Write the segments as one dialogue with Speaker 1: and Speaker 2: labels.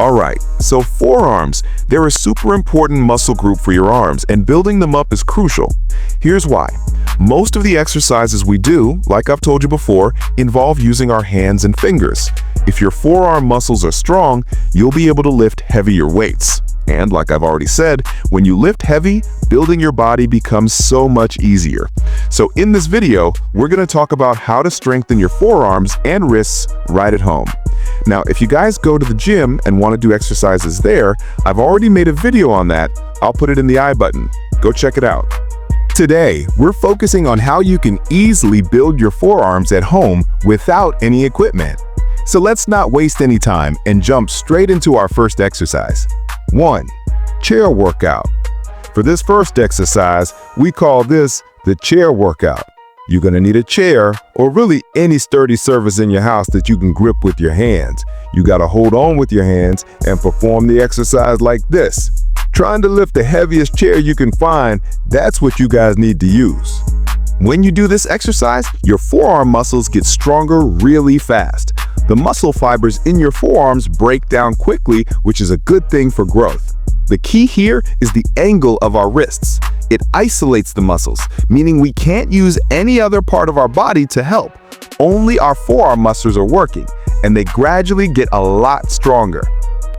Speaker 1: Alright, so forearms, they're a super important muscle group for your arms, and building them up is crucial. Here's why. Most of the exercises we do, like I've told you before, involve using our hands and fingers. If your forearm muscles are strong, you'll be able to lift heavier weights. And like I've already said, when you lift heavy, building your body becomes so much easier. So in this video, we're going to talk about how to strengthen your forearms and wrists right at home. Now, if you guys go to the gym and want to do exercises there, I've already made a video on that. I'll put it in the I button. Go check it out. Today, we're focusing on how you can easily build your forearms at home without any equipment. So let's not waste any time and jump straight into our first exercise. 1. Chair workout. For this first exercise, we call this the chair workout. You're going to need a chair or really any sturdy surface in your house that you can grip with your hands. You got to hold on with your hands and perform the exercise like this. Trying to lift the heaviest chair you can find, that's what you guys need to use. When you do this exercise, your forearm muscles get stronger really fast. The muscle fibers in your forearms break down quickly, which is a good thing for growth. The key here is the angle of our wrists. It isolates the muscles, meaning we can't use any other part of our body to help. Only our forearm muscles are working, and they gradually get a lot stronger.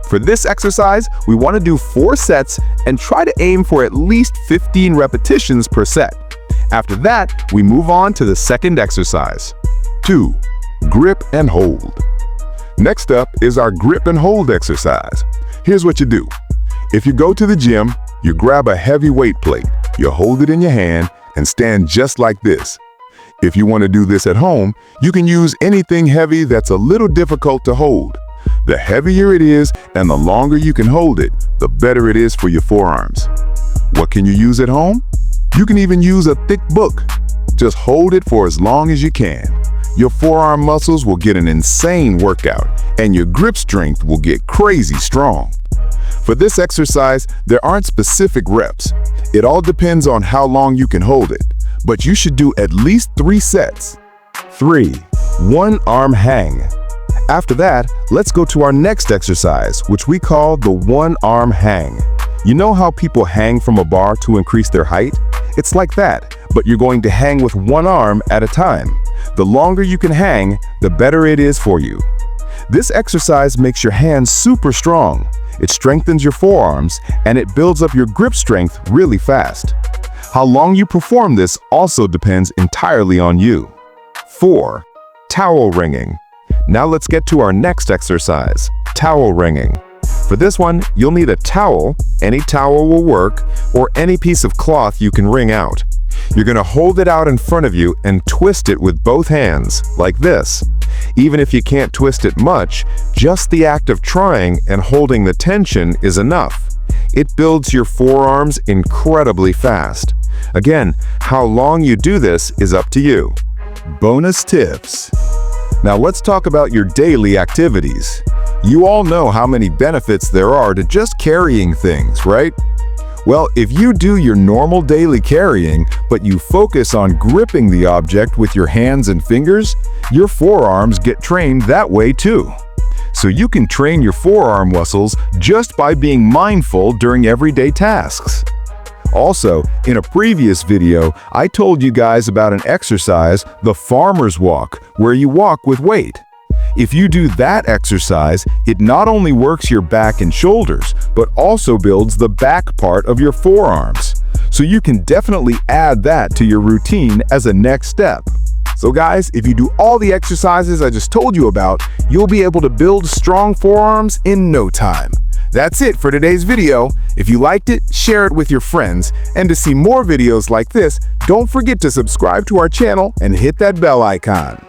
Speaker 1: For this exercise, we want to do 4 sets and try to aim for at least 15 repetitions per set. After that, we move on to the second exercise. 2. Grip and hold. Next up is our grip and hold exercise. Here's what you do. If you go to the gym, you grab a heavy weight plate, you hold it in your hand and stand just like this. If you want to do this at home, you can use anything heavy that's a little difficult to hold. The heavier it is and the longer you can hold it, the better it is for your forearms. What can you use at home? You can even use a thick book. Just hold it for as long as you can. Your forearm muscles will get an insane workout, and your grip strength will get crazy strong. For this exercise, there aren't specific reps. It all depends on how long you can hold it, but you should do at least 3 sets. 3. One arm hang. After that, let's go to our next exercise, which we call the one arm hang. You know how people hang from a bar to increase their height? It's like that, but you're going to hang with one arm at a time. The longer you can hang, the better it is for you. This exercise makes your hands super strong. It strengthens your forearms, and it builds up your grip strength really fast. How long you perform this also depends entirely on you. 4. Towel wringing. Now let's get to our next exercise, towel wringing. For this one, you'll need a towel, any towel will work, or any piece of cloth you can wring out. You're going to hold it out in front of you and twist it with both hands, like this. Even if you can't twist it much, just the act of trying and holding the tension is enough. It builds your forearms incredibly fast. Again, how long you do this is up to you. Bonus tips. Now let's talk about your daily activities. You all know how many benefits there are to just carrying things, right? Well, if you do your normal daily carrying, but you focus on gripping the object with your hands and fingers, your forearms get trained that way too. So you can train your forearm muscles just by being mindful during everyday tasks. Also, in a previous video, I told you guys about an exercise, the farmer's walk, where you walk with weight. If you do that exercise, it not only works your back and shoulders, but also builds the back part of your forearms. So you can definitely add that to your routine as a next step. So guys, if you do all the exercises I just told you about, you'll be able to build strong forearms in no time. That's it for today's video. If you liked it, share it with your friends. And to see more videos like this, don't forget to subscribe to our channel and hit that bell icon.